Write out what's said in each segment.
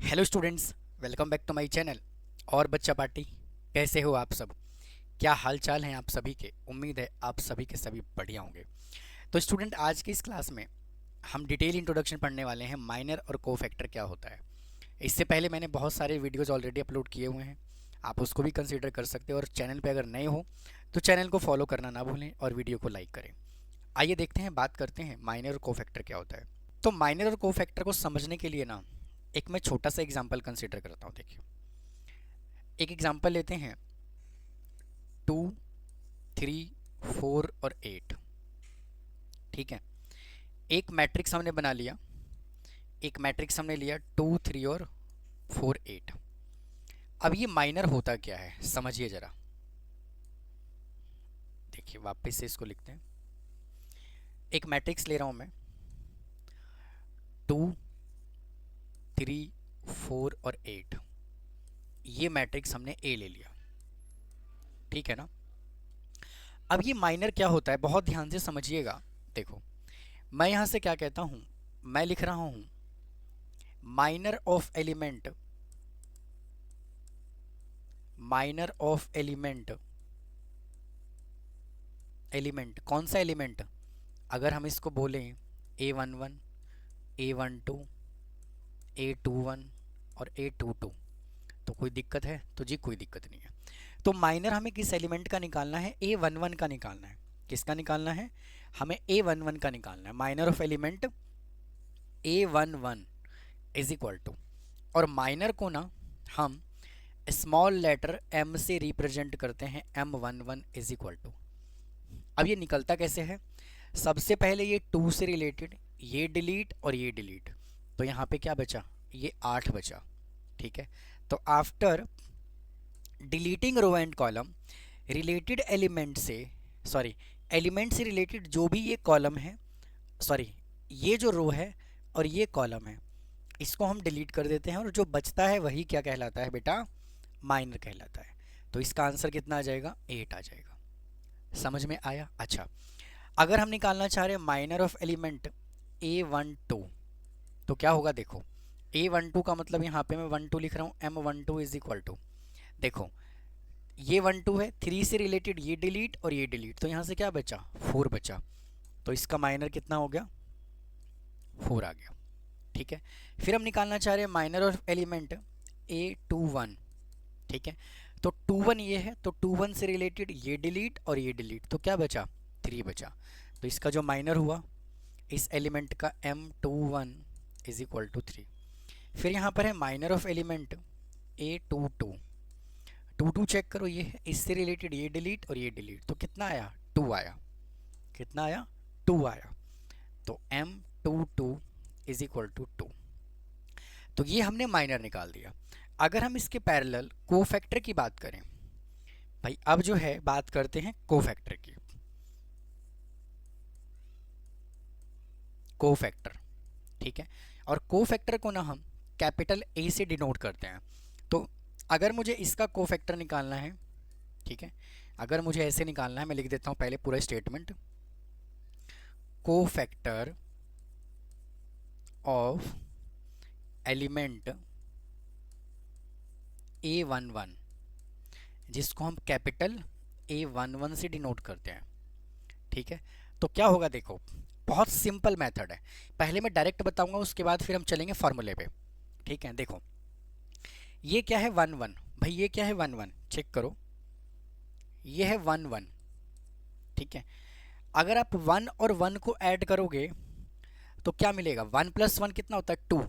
Hello students, welcome back to my channel. और बच्चा party, कैसे हो आप सब? क्या हाल चाल हैं आप सभी के? उम्मीद है आप सभी के सभी बढ़िया होंगे। तो स्टूडेंट, आज की इस क्लास में हम डिटेल इंट्रोडक्शन पढ़ने वाले हैं माइनर और कोफैक्टर क्या होता है। इससे पहले मैंने बहुत सारे वीडियोज़ ऑलरेडी अपलोड किए हुए हैं, आप उसको भी कंसिडर कर सकते हो। और चैनल पर अगर नए हो तो चैनल को फॉलो करना ना भूलें और वीडियो को लाइक करें। आइए देखते हैं, बात करते हैं माइनर और कोफैक्टर क्या होता है। तो माइनर और कोफैक्टर को समझने के लिए ना एक मैं छोटा सा एग्जांपल कंसिडर करता हूँ। देखिए, एक एग्जांपल लेते हैं, 2, 3, 4 और 8। ठीक है, एक मैट्रिक्स हमने बना लिया, एक मैट्रिक्स हमने लिया 2, 3 और 4, 8। अब ये माइनर होता क्या है समझिए ज़रा। देखिए, वापस से इसको लिखते हैं। एक मैट्रिक्स ले रहा हूँ मैं, 2, 3, 4 और 8। ये मैट्रिक्स हमने ए ले लिया, ठीक है ना। अब ये माइनर क्या होता है, बहुत ध्यान से समझिएगा। देखो, मैं यहाँ से क्या कहता हूँ, मैं लिख रहा हूँ minor of element, minor of element. Element कौन सा एलिमेंट? अगर हम इसको बोलें A11, A12, A21 और A22 तो कोई दिक्कत है? तो जी कोई दिक्कत नहीं है। तो माइनर हमें किस एलिमेंट का निकालना है? A11 का निकालना है। किसका निकालना है? हमें A11 का निकालना है। Minor of element A11 is equal to, और माइनर को ना हम स्मॉल लेटर m से रिप्रेजेंट करते हैं, M11 इज इक्वल टू। अब ये निकलता कैसे है? सबसे पहले ये 2 से रिलेटेड, ये डिलीट और ये डिलीट, तो यहाँ पे क्या बचा? ये 8 बचा। ठीक है, तो after deleting row and column, related element से, सॉरी, एलिमेंट से रिलेटेड जो भी ये कॉलम है, सॉरी, ये जो रो है और ये कॉलम है, इसको हम डिलीट कर देते हैं और जो बचता है वही क्या कहलाता है बेटा? माइनर कहलाता है। तो इसका आंसर कितना आ जाएगा? 8 आ जाएगा। समझ में आया? अच्छा, अगर हम निकालना चाह रहे हैं माइनर ऑफ एलिमेंट A12 तो क्या होगा? देखो, A12 का मतलब यहाँ पे मैं 12 लिख रहा हूँ, M12 इज इक्वल टू, देखो ये 12 है, 3 से रिलेटेड ये डिलीट और ये डिलीट, तो यहाँ से क्या बचा? 4 बचा। तो इसका माइनर कितना हो गया? 4 आ गया। ठीक है, फिर हम निकालना चाह रहे हैं माइनर ऑफ एलिमेंट A21। ठीक है, तो 21 ये है, तो 21 से रिलेटेड ये डिलीट और ये डिलीट, तो क्या बचा? 3 बचा। तो इसका जो माइनर हुआ इस एलिमेंट का M21 इज इक्वल टू 3। फिर यहाँ पर है minor of element A22। 22 check करो, ये है, इससे रिलेटेड ये डिलीट और ये डिलीट, तो कितना आया? 2 आया। कितना आया? 2 आया। तो M22 इज इक्वल टू 2। तो ये हमने माइनर निकाल दिया। अगर हम इसके पैरेलल कोफैक्टर की बात करें, भाई अब जो है बात करते हैं कोफैक्टर की। कोफैक्टर, ठीक है, और कोफैक्टर को ना हम कैपिटल A से डिनोट करते हैं। तो अगर मुझे इसका कोफैक्टर निकालना है, ठीक है, अगर मुझे ऐसे निकालना है, मैं लिख देता हूं पहले पूरा statement, cofactor of element A11, जिसको हम कैपिटल A11 से डिनोट करते हैं। ठीक है, तो क्या होगा? देखो, बहुत सिंपल मेथड है। पहले मैं डायरेक्ट बताऊंगा, उसके बाद फिर हम चलेंगे फॉर्मूले पे। ठीक है, देखो ये क्या है? 11। भाई ये क्या है? 11, चेक करो, ये है 11। ठीक है, अगर आप 1 और 1 को ऐड करोगे तो क्या मिलेगा? 1 प्लस 1 कितना होता है? 2।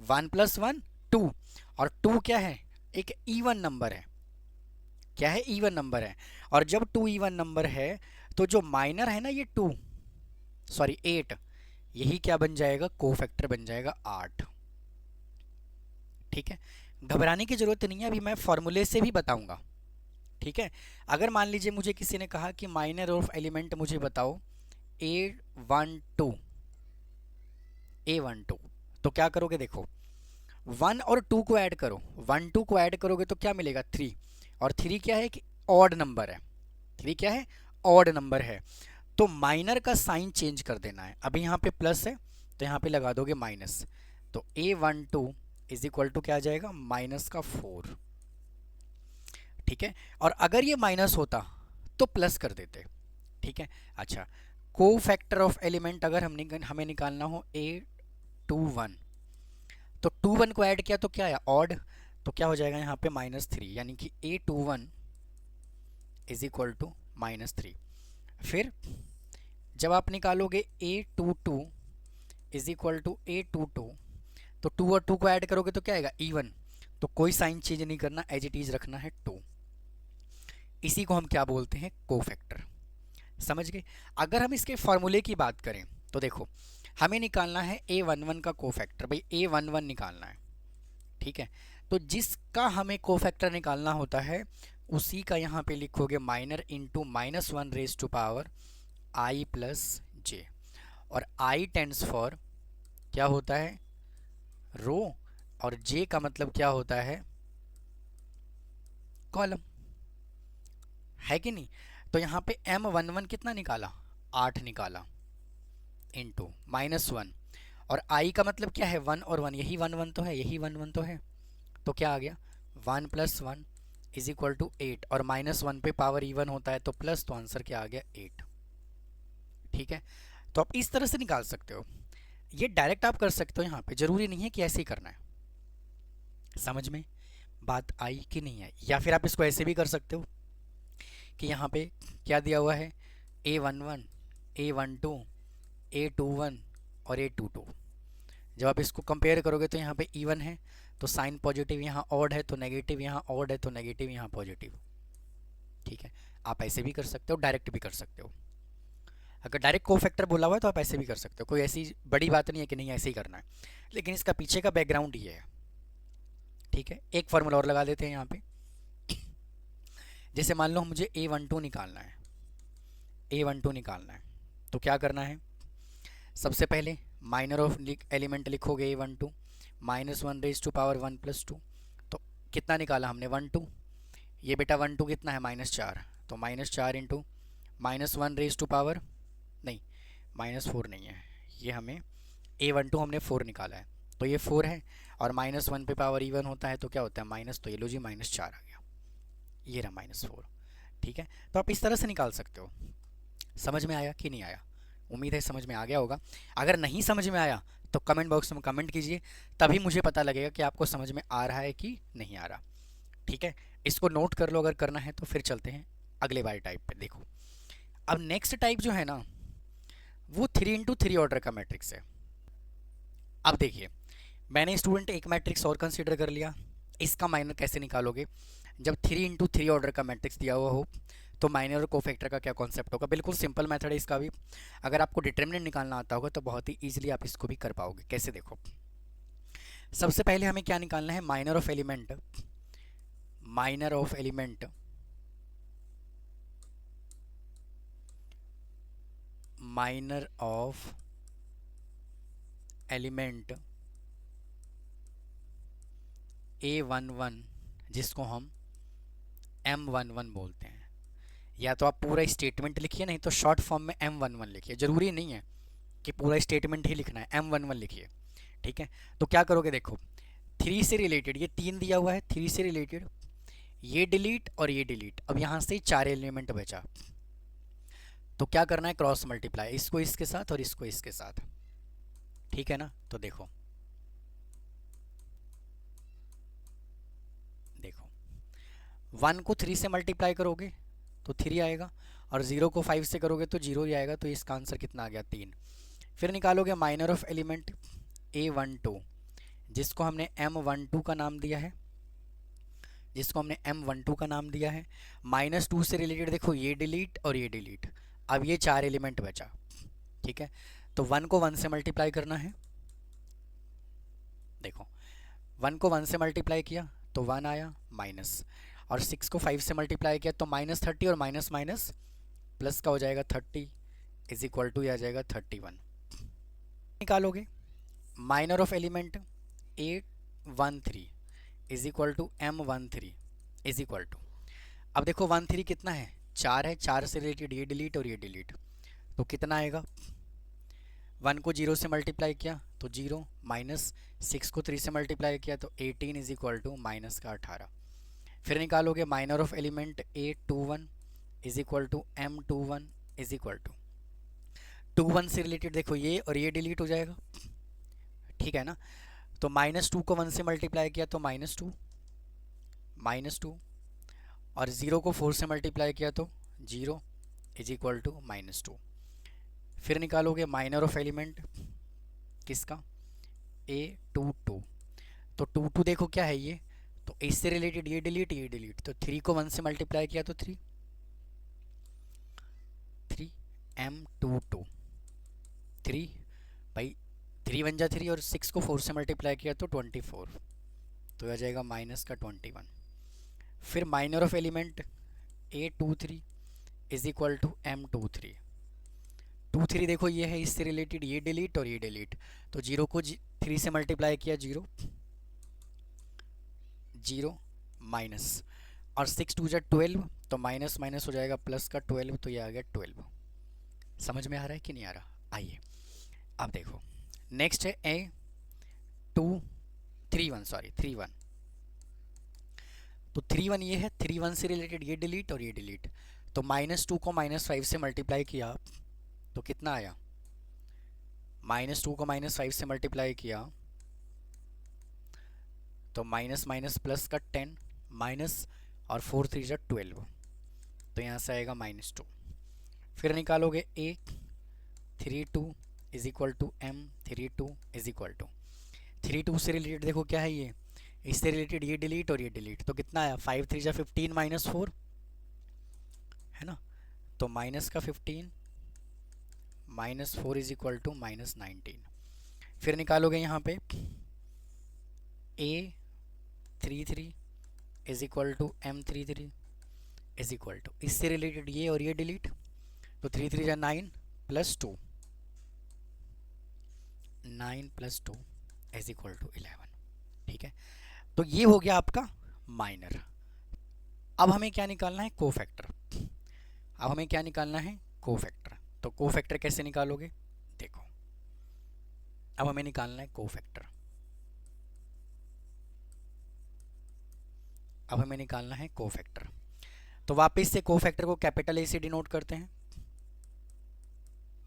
1 प्लस 1 2, और 2 क्या है? एक इवन नंबर है। क्या है? इवन नंबर है। और जब 2 इवन नंबर है तो जो माइनर है ना, ये 2, सॉरी 8, यही क्या बन जाएगा? कोफैक्टर बन जाएगा 8। ठीक है, घबराने की जरूरत नहीं है, अभी मैं फॉर्मूले से भी बताऊंगा। ठीक है, अगर मान लीजिए मुझे किसी ने कहा कि माइनर ऑफ एलिमेंट मुझे बताओ A12, A12, तो क्या करोगे? देखो, 1 और 2 को ऐड करो, 1 2 को ऐड करोगे तो क्या मिलेगा? 3, और 3 क्या है? कि ऑड नंबर है। 3 क्या है? ऑड नंबर है। तो माइनर का साइन चेंज कर देना है। अभी यहाँ पे प्लस है तो यहाँ पे लगा दोगे माइनस, तो A12 इज इक्वल टू क्या आ जाएगा, -4। ठीक है, और अगर ये माइनस होता तो प्लस कर देते। ठीक है, अच्छा, को फैक्टर ऑफ एलिमेंट अगर हमें निकालना हो A21, तो 21 को ऐड किया तो क्या आया, ऑड, तो क्या हो जाएगा यहाँ पे -3, यानी कि A21 इज इक्वल टू -3। फिर जब आप निकालोगे A22 is equal to A22, तो 2 और 2 को ऐड करोगे तो क्या आएगा, इवन, तो कोई साइन चेंज नहीं करना, एज इट इज रखना है 2। इसी को हम क्या बोलते हैं, कोफैक्टर। समझ गए। अगर हम इसके फॉर्मूले की बात करें तो देखो, हमें निकालना है A11 का कोफैक्टर, भाई A11 निकालना है। ठीक है, तो जिसका हमें कोफैक्टर निकालना होता है उसी का यहाँ पे लिखोगे minor into -1 raise to power I plus J, और I टेंड्स फॉर क्या होता है, रो, और J का मतलब क्या होता है, कॉलम, है कि नहीं। तो यहाँ पे M11 कितना निकाला, 8 निकाला, इंटू -1, और I का मतलब क्या है, 1 और 1, यही 1 1 तो है, यही 1 1 तो है, तो क्या आ गया 1 + 1 इज इक्वल टू 8, और -1 पे पावर इवन होता है तो प्लस, तो आंसर क्या आ गया 8। ठीक है, तो आप इस तरह से निकाल सकते हो, ये डायरेक्ट आप कर सकते हो, यहाँ पे जरूरी नहीं है कि ऐसे ही करना है। समझ में बात आई कि नहीं आई, या फिर आप इसको ऐसे भी कर सकते हो कि यहाँ पे क्या दिया हुआ है, A11, A12, A21 और A22, जब आप इसको कंपेयर करोगे तो यहाँ पे इवन है तो साइन पॉजिटिव, यहाँ ऑड है तो नेगेटिव, यहाँ ऑड है तो नेगेटिव, यहाँ पॉजिटिव। ठीक है, आप ऐसे भी कर सकते हो, डायरेक्ट भी कर सकते हो। अगर डायरेक्ट कोफैक्टर बोला हुआ है तो आप ऐसे भी कर सकते हो, कोई ऐसी बड़ी बात नहीं है कि नहीं ऐसे ही करना है, लेकिन इसका पीछे का बैकग्राउंड ये है। ठीक है, एक फार्मूला और लगा देते हैं यहाँ पे। जैसे मान लो मुझे A12 निकालना है, A12 निकालना है, तो क्या करना है, सबसे पहले माइनर ऑफ एलिमेंट लिखोगे A12, -1 रेज टू पावर 1 + 2, तो कितना निकाला हमने 1 2, ये बेटा 1 2 कितना है -4, तो -4 इंटू -1 रेज टू पावर, नहीं -4 नहीं है, ये हमें A12 हमने 4 निकाला है, तो ये 4 है, और -1 पे पावर इवन होता है तो क्या होता है माइनस, तो ये लो जी -4 आ गया, ये रहा -4। ठीक है, तो आप इस तरह से निकाल सकते हो। समझ में आया कि नहीं आया, उम्मीद है समझ में आ गया होगा। अगर नहीं समझ में आया तो कमेंट बॉक्स में कमेंट कीजिए, तभी मुझे पता लगेगा कि आपको समझ में आ रहा है कि नहीं आ रहा। ठीक है, इसको नोट कर लो अगर करना है तो। फिर चलते हैं अगले वाले टाइप पे। देखो, अब नेक्स्ट टाइप जो है ना वो 3x3 ऑर्डर का मैट्रिक्स है। अब देखिए, मैंने स्टूडेंट एक मैट्रिक्स और कंसीडर कर लिया, इसका माइनर कैसे निकालोगे, जब 3x3 ऑर्डर का मैट्रिक्स दिया हुआ हो तो माइनर और कोफैक्टर का क्या कॉन्सेप्ट होगा। बिल्कुल सिंपल मेथड है इसका भी, अगर आपको डिटरमिनेंट निकालना आता होगा तो बहुत ही ईजिली आप इसको भी कर पाओगे। कैसे, देखो, सबसे पहले हमें क्या निकालना है, minor of element, minor of element minor of element A11, जिसको हम M11 बोलते हैं। या तो आप पूरा स्टेटमेंट लिखिए, नहीं तो शॉर्ट फॉर्म में M11 लिखिए, ज़रूरी नहीं है कि पूरा स्टेटमेंट ही लिखना है, M11 लिखिए। ठीक है, तो क्या करोगे, देखो 3 से रिलेटेड ये 3 दिया हुआ है, 3 से रिलेटेड ये डिलीट और ये डिलीट, अब यहाँ से 4 एलिमेंट बचा, तो क्या करना है, क्रॉस मल्टीप्लाई, इसको इसके साथ और इसको इसके साथ। ठीक है ना, तो देखो 1 को 3 से मल्टीप्लाई करोगे तो 3 आएगा, और 0 को 5 से करोगे तो 0 ही आएगा, तो इसका आंसर कितना आ गया 3। फिर निकालोगे माइनर ऑफ एलिमेंट A12, जिसको हमने M12 का नाम दिया है, जिसको हमने M12 का नाम दिया है। -2 से रिलेटेड देखो ये डिलीट और ये डिलीट, अब ये 4 एलिमेंट बचा। ठीक है, तो 1 को 1 से मल्टीप्लाई करना है, देखो 1 को 1 से मल्टीप्लाई किया तो 1 आया माइनस, और 6 को 5 से मल्टीप्लाई किया तो -30, और माइनस माइनस प्लस का हो जाएगा 30 इज इक्वल टू आ जाएगा 31। निकालोगे minor of element A13 is equal to M13 is equal to, अब देखो 13 कितना है, 4 है, 4 से रिलेटेड ये डिलीट और ये डिलीट, तो कितना आएगा 1 को 0 से मल्टीप्लाई किया तो 0, माइनस 6 को 3 से मल्टीप्लाई किया तो 18 इज इक्वल टू माइनस का 18। फिर निकालोगे minor of element A21 is equal to M21 is equal to 21 से रिलेटेड देखो ये और ये डिलीट हो जाएगा, ठीक है ना। तो -2 को 1 से मल्टीप्लाई किया तो -2 और 0 को 4 से मल्टीप्लाई किया तो 0 इज इक्वल टू -2। फिर निकालोगे माइनर ऑफ एलिमेंट किसका, A22। तो 22 देखो क्या है ये, तो इससे रिलेटेड ये डिलीट, तो 3 को 1 से मल्टीप्लाई किया तो 3 M22 3 भाई 3 बन जा 3 और 6 को 4 से मल्टीप्लाई किया तो 24, तो आ जाएगा माइनस का 21। फिर minor of element A23 is equal to M23। 23 देखो ये है, इससे रिलेटेड ये डिलीट और ये डिलीट, तो 0 को 3 से मल्टीप्लाई किया 0 माइनस, और 6 2 जा 12, तो माइनस माइनस हो जाएगा प्लस का 12, तो ये आ गया 12। समझ में आ रहा है कि नहीं आ रहा? आइए अब देखो नेक्स्ट है A31 तो 31 ये है, 31 से रिलेटेड ये डिलीट और ये डिलीट, तो -2 को -5 से मल्टीप्लाई किया तो कितना आया, -2 को -5 से मल्टीप्लाई किया तो माइनस माइनस प्लस का 10 माइनस और 4 3 जा 12, तो यहाँ से आएगा -2। फिर निकालोगे A32 is equal to M32 is equal to 32 से रिलेटेड देखो क्या है ये, इससे रिलेटेड ये डिलीट और ये डिलीट, तो कितना आया 5 3 जा 15 -4 है ना, तो माइनस का 15 -4 इज इक्वल टू -19। फिर निकालोगे यहाँ पे A33 is equal to M33 is equal to, इससे रिलेटेड ये और ये डिलीट, तो 3 3 जा 9 प्लस 2 इज इक्वल टू 11, ठीक है। तो ये हो गया आपका माइनर। अब हमें क्या निकालना है, कोफैक्टर। अब हमें क्या निकालना है, कोफैक्टर। तो कोफैक्टर कैसे निकालोगे, देखो अब हमें निकालना है कोफैक्टर। अब हमें निकालना है कोफैक्टर, तो वापस से कोफैक्टर को कैपिटल ए से डिनोट करते हैं,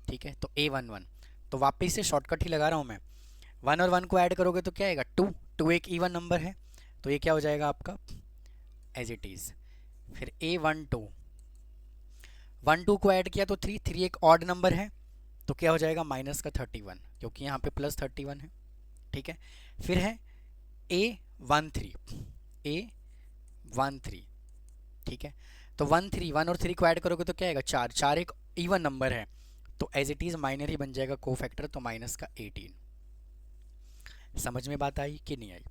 ठीक है। तो A11, तो वापस से शॉर्टकट ही लगा रहा हूं मैं, 1 और 1 को ऐड करोगे तो क्या आएगा 2 एक इवन नंबर है, तो ये क्या हो जाएगा आपका एज इट इज। फिर A12 1 2 को ऐड किया तो 3 एक ऑड नंबर है, तो क्या हो जाएगा माइनस का 31, क्योंकि यहाँ पे प्लस 31 है, ठीक है। फिर है A13 ठीक है। तो 1 और 3 को ऐड करोगे तो क्या आएगा 4 एक इवन नंबर है, तो एज इट इज माइनर ही बन जाएगा कोफैक्टर, तो माइनस का 18। समझ में बात आई कि नहीं आई?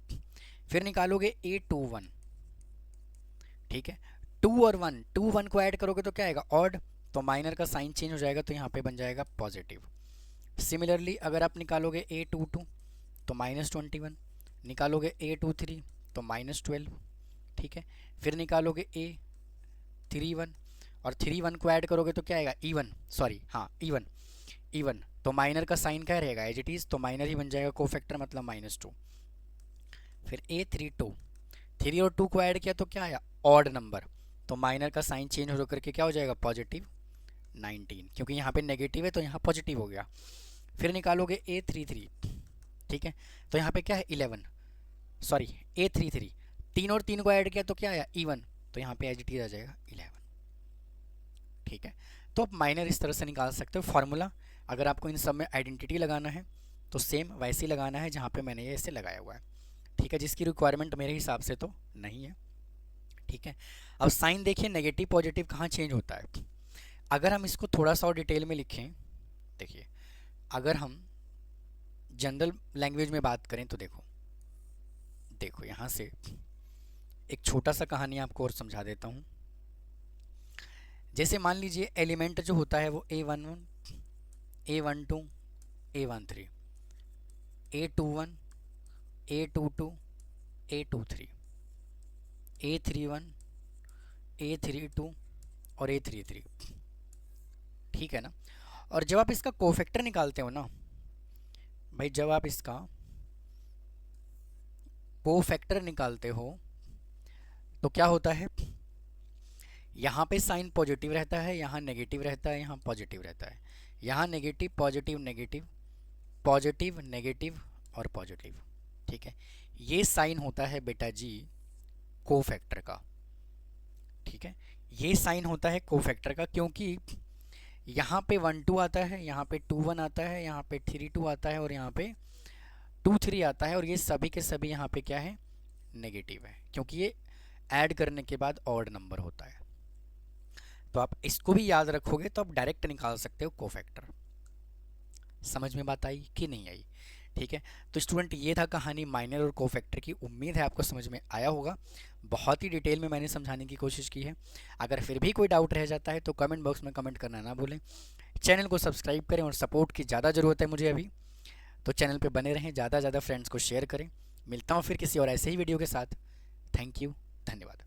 फिर निकालोगे A21, ठीक है। 2 और 1 को ऐड करोगे तो क्या आएगा ऑड, तो माइनर का साइन चेंज हो जाएगा, तो यहाँ पे बन जाएगा पॉजिटिव। सिमिलरली अगर आप निकालोगे A22 तो -21, निकालोगे A23 तो -12, ठीक है। फिर निकालोगे A31 और 3 1 को ऐड करोगे तो क्या आएगा इवन, तो माइनर का साइन क्या रहेगा एज इट इज, तो माइनर ही बन जाएगा कोफैक्टर, मतलब -2। फिर A32 3 और 2 को ऐड किया तो क्या आया ऑड नंबर, तो माइनर का साइन चेंज हो करके क्या हो जाएगा पॉजिटिव 19, क्योंकि यहाँ पे नेगेटिव है तो यहाँ पॉजिटिव हो गया। फिर निकालोगे A33, ठीक है, तो यहाँ पे क्या है A33 3 और 3 को ऐड किया तो क्या आया इवन, तो यहाँ पे एज इट इज आ जाएगा 11, ठीक है। तो आप माइनर इस तरह से निकाल सकते हो। फार्मूला अगर आपको इन सब में आइडेंटिटी लगाना है तो सेम वैसे ही लगाना है जहाँ पे मैंने ये ऐसे लगाया हुआ है, ठीक है, जिसकी रिक्वायरमेंट मेरे हिसाब से तो नहीं है, ठीक है। अब साइन देखिए नेगेटिव पॉजिटिव कहाँ चेंज होता है। अगर हम इसको थोड़ा सा और डिटेल में लिखें, देखिए अगर हम जनरल लैंग्वेज में बात करें तो देखो यहाँ से एक छोटा सा कहानी आपको और समझा देता हूँ। जैसे मान लीजिए एलिमेंट जो होता है वो A11 A12 A13 A21 A22 A23 A31 A32 और A33, ठीक है ना। और जब आप इसका कोफैक्टर निकालते हो ना, भाई जब आप इसका कोफैक्टर निकालते हो तो क्या होता है, यहाँ पे साइन पॉजिटिव रहता है, यहाँ नेगेटिव रहता है, यहाँ पॉजिटिव रहता है, यहाँ negative positive negative, positive negative और पॉजिटिव। ठीक है, ये साइन होता है बेटा जी कोफैक्टर का। ठीक है, ये साइन होता है कोफैक्टर का, क्योंकि यहाँ पे 1 2 आता है, यहाँ पे 2 1 आता है, यहाँ पे 3 2 आता है और यहाँ पे 2 3 आता है, और ये सभी के सभी यहाँ पे क्या है, नेगेटिव है, क्योंकि ये ऐड करने के बाद ऑड नंबर होता है। तो आप इसको भी याद रखोगे तो आप डायरेक्ट निकाल सकते हो कोफैक्टर। समझ में बात आई कि नहीं आई? ठीक है, तो स्टूडेंट ये था कहानी माइनर और कोफैक्टर की। उम्मीद है आपको समझ में आया होगा। बहुत ही डिटेल में मैंने समझाने की कोशिश की है। अगर फिर भी कोई डाउट रह जाता है तो कमेंट बॉक्स में कमेंट करना ना भूलें। चैनल को सब्सक्राइब करें, और सपोर्ट की ज़्यादा ज़रूरत है मुझे अभी, तो चैनल पे बने रहें, ज़्यादा से ज़्यादा फ्रेंड्स को शेयर करें। मिलता हूँ फिर किसी और ऐसे ही वीडियो के साथ। थैंक यू, धन्यवाद।